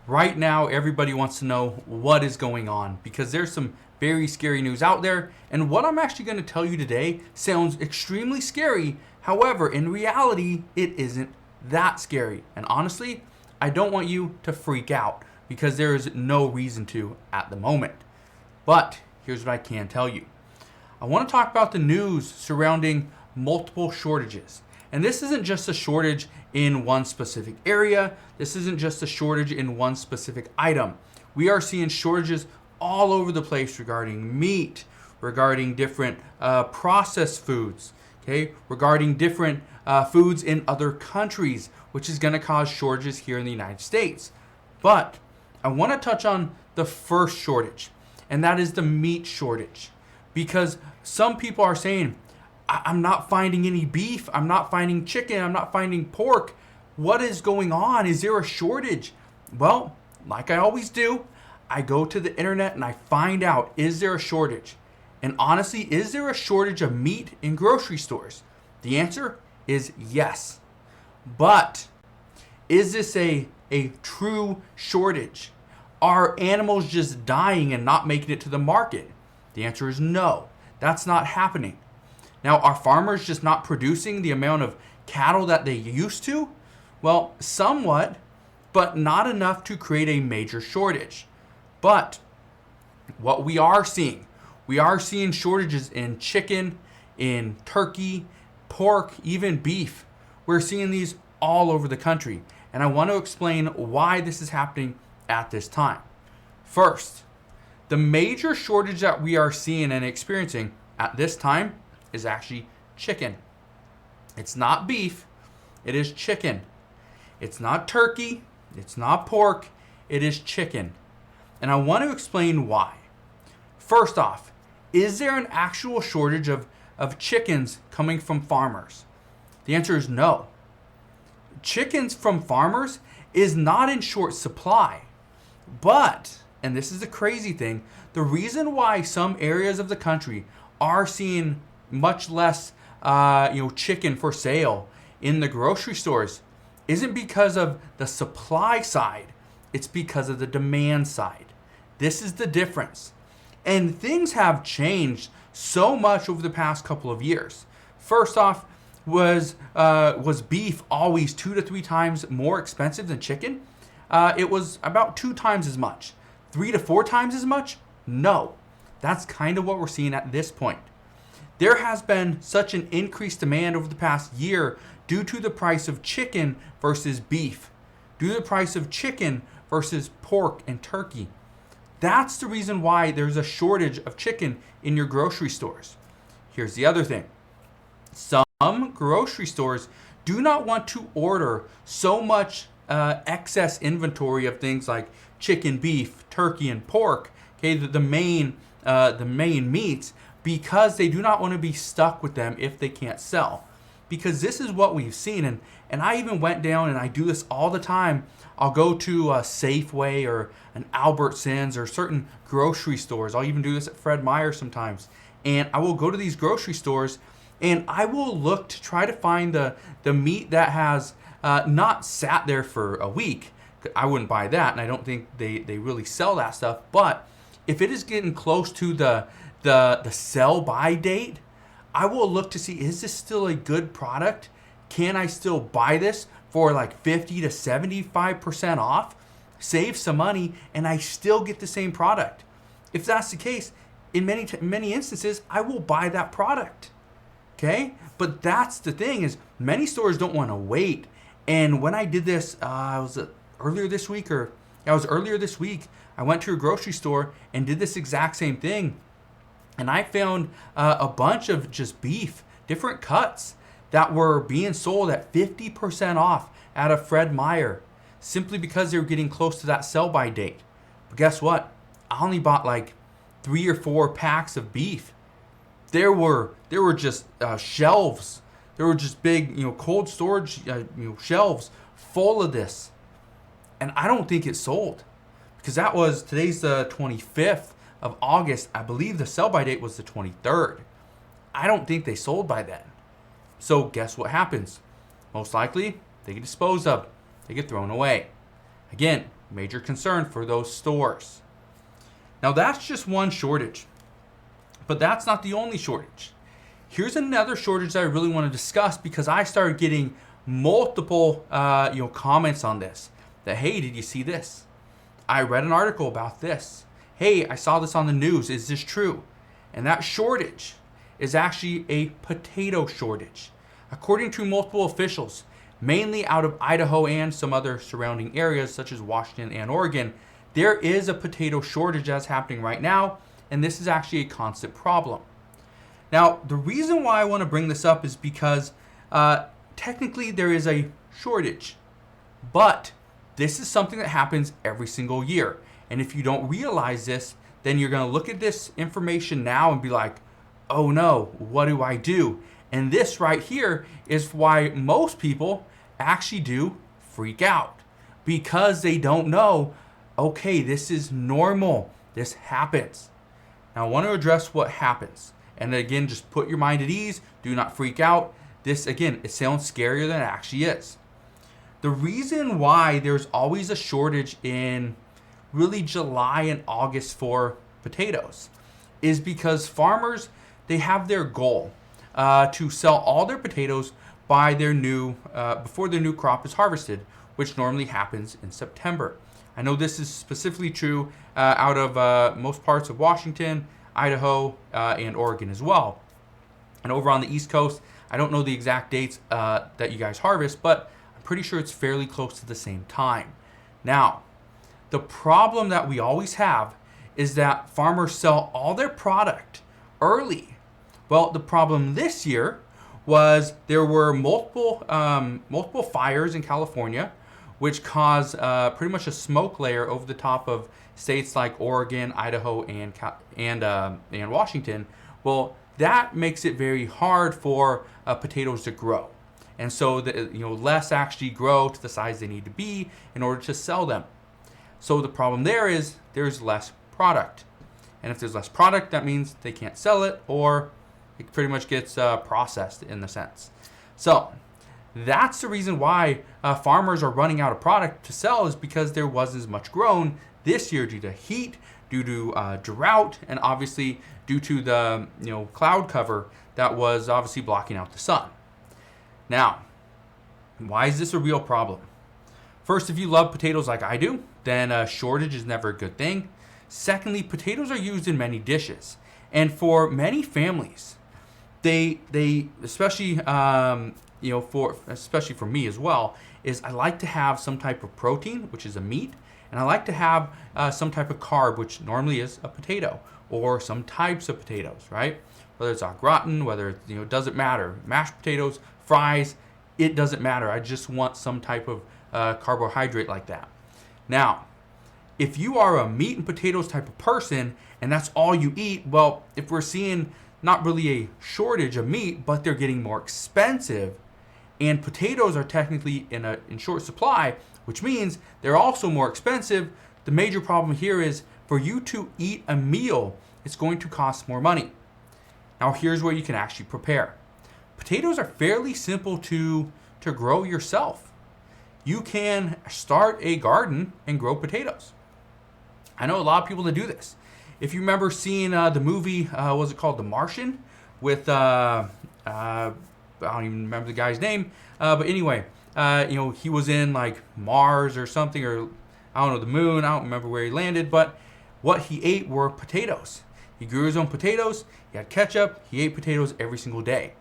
Right now, everybody wants to know what is going on because there's some very scary news out there. And what I'm actually going to tell you today sounds extremely scary. However, in reality, it isn't that scary. And honestly, I don't want you to freak out because there is no reason to at the moment. But here's what I can tell you. I want to talk about the news surrounding multiple shortages. And this isn't just a shortage in one specific area. This isn't just a shortage in one specific item. We are seeing shortages all over the place regarding meat, regarding different processed foods, okay, regarding different foods in other countries, which is going to cause shortages here in the United States. But I want to touch on the first shortage, and that is the meat shortage. Because some people are saying, I'm not finding any beef, I'm not finding chicken, I'm not finding pork. What is going on? Is there a shortage? Well, like I always do, I go to the internet and I find out, is there a shortage? And honestly, is there a shortage of meat in grocery stores? The answer is yes. But is this a true shortage? Are animals just dying and not making it to the market? The answer is no. That's not happening. Now, are farmers just not producing the amount of cattle that they used to? Well, somewhat, but not enough to create a major shortage. But what we are seeing shortages in chicken, in turkey, pork, even beef. We're seeing these all over the country. And I want to explain why this is happening at this time. First, the major shortage that we are seeing and experiencing at this time is actually chicken. It's not beef, it is chicken. It's not turkey, it's not pork, it is chicken. And I want to explain why. First off, is there an actual shortage of chickens coming from farmers? The answer is no. Chickens from farmers is not in short supply. But, and this is the crazy thing, the reason why some areas of the country are seeing much less chicken for sale in the grocery stores isn't because of the supply side, it's because of the demand side. This is the difference. And things have changed so much over the past couple of years. First off, was beef always 2 to 3 times more expensive than chicken? It was about 2 times as much. 3 to 4 times as much? No. That's kind of what we're seeing at this point. There has been such an increased demand over the past year due to the price of chicken versus beef, due to the price of chicken versus pork and turkey. That's the reason why there's a shortage of chicken in your grocery stores. Here's the other thing. Some grocery stores do not want to order so much excess inventory of things like chicken, beef, turkey, and pork, okay, the main meats, because they do not want to be stuck with them if they can't sell. Because this is what we've seen, and I even went down, and I do this all the time. I'll go to a Safeway or an Albertsons or certain grocery stores. I'll even do this at Fred Meyer sometimes. And I will go to these grocery stores and I will look to try to find the meat that has not sat there for a week. I wouldn't buy that, and I don't think they really sell that stuff. But if it is getting close to the sell-by date, I will look to see, is this still a good product? Can I still buy this for like 50 to 75% off? Save some money, and I still get the same product. If that's the case, in many instances, I will buy that product. Okay? But that's the thing, is many stores don't want to wait. And when I did this, earlier this week. I went to a grocery store and did this exact same thing. And I found a bunch of just beef, different cuts that were being sold at 50% off at a Fred Meyer, simply because they were getting close to that sell-by date. But guess what? I only bought like 3 or 4 packs of beef. There were just shelves. There were just big, cold storage, shelves full of this. And I don't think it sold, because today's the 25th of August. I believe the sell-by date was the 23rd. I don't think they sold by then. So guess what happens? Most likely, they get disposed of. They get thrown away. Again, major concern for those stores. Now that's just one shortage, but that's not the only shortage. Here's another shortage that I really want to discuss because I started getting multiple comments on this. That, hey, did you see this? I read an article about this. Hey, I saw this on the news. Is this true? And that shortage is actually a potato shortage. According to multiple officials, mainly out of Idaho and some other surrounding areas such as Washington and Oregon, there is a potato shortage that's happening right now, and this is actually a constant problem. Now, the reason why I want to bring this up is because technically there is a shortage, but this is something that happens every single year. And if you don't realize this, then you're going to look at this information now and be like, oh no, what do I do? And this right here is why most people actually do freak out, because they don't know, okay, this is normal. This happens. Now I want to address what happens. And again, just put your mind at ease. Do not freak out. This, again, it sounds scarier than it actually is. The reason why there's always a shortage in really July and August for potatoes is because farmers, they have their goal to sell all their potatoes by their before their new crop is harvested, which normally happens in September. I know this is specifically true out of most parts of Washington, Idaho, and Oregon as well. And over on the East Coast, I don't know the exact dates that you guys harvest, but I'm pretty sure it's fairly close to the same time. Now, the problem that we always have is that farmers sell all their product early. Well, the problem this year was there were multiple fires in California, which caused pretty much a smoke layer over the top of states like Oregon, Idaho, and Washington. Well, that makes it very hard for potatoes to grow, and so less actually grow to the size they need to be in order to sell them. So the problem there is there's less product, and if there's less product, that means they can't sell it, or it pretty much gets processed in the sense. So that's the reason why farmers are running out of product to sell, is because there wasn't as much grown this year due to heat, due to drought, and obviously due to the cloud cover that was obviously blocking out the sun. Now, why is this a real problem? First, if you love potatoes like I do, then a shortage is never a good thing. Secondly, potatoes are used in many dishes, and for many families, they especially especially for me as well, is I like to have some type of protein, which is a meat, and I like to have some type of carb, which normally is a potato or some types of potatoes, right? Whether it's au gratin, whether it's, it doesn't matter. Mashed potatoes, fries, it doesn't matter. I just want some type of carbohydrate like that. Now, if you are a meat and potatoes type of person and that's all you eat, well, if we're seeing not really a shortage of meat, but they're getting more expensive, and potatoes are technically in short supply, which means they're also more expensive, the major problem here is for you to eat a meal, it's going to cost more money. Now here's where you can actually prepare. Potatoes are fairly simple to grow yourself. You can start a garden and grow potatoes. I know a lot of people that do this. If you remember seeing the movie, what was it called, The Martian, with I don't even remember the guy's name, but anyway, he was in like Mars or something, or I don't know, the moon. I don't remember where he landed, but what he ate were potatoes. He grew his own potatoes. He had ketchup. He ate potatoes every single day.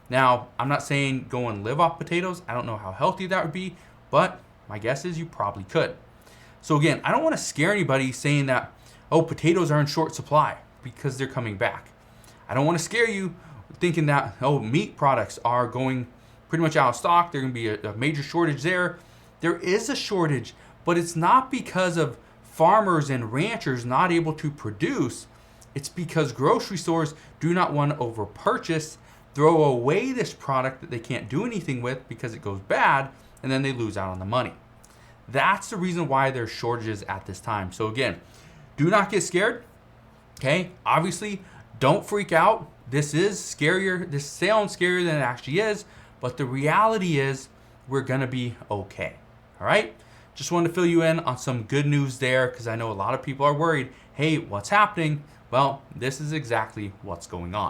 Now, I'm not saying go and live off potatoes. I don't know how healthy that would be, but my guess is you probably could. So again, I don't want to scare anybody saying that, oh, potatoes are in short supply, because they're coming back. I don't want to scare you thinking that, oh, meat products are going pretty much out of stock. There's going to be a major shortage there. There is a shortage, but it's not because of farmers and ranchers not able to produce. It's because grocery stores do not want to overpurchase, throw away this product that they can't do anything with because it goes bad, and then they lose out on the money. That's the reason why there's shortages at this time. So again, do not get scared. Okay, obviously, don't freak out. This is scarier. This sounds scarier than it actually is, but the reality is we're gonna be okay. All right, Just wanted to fill you in on some good news there, because I know a lot of people are worried, hey, what's happening? Well, this is exactly what's going on.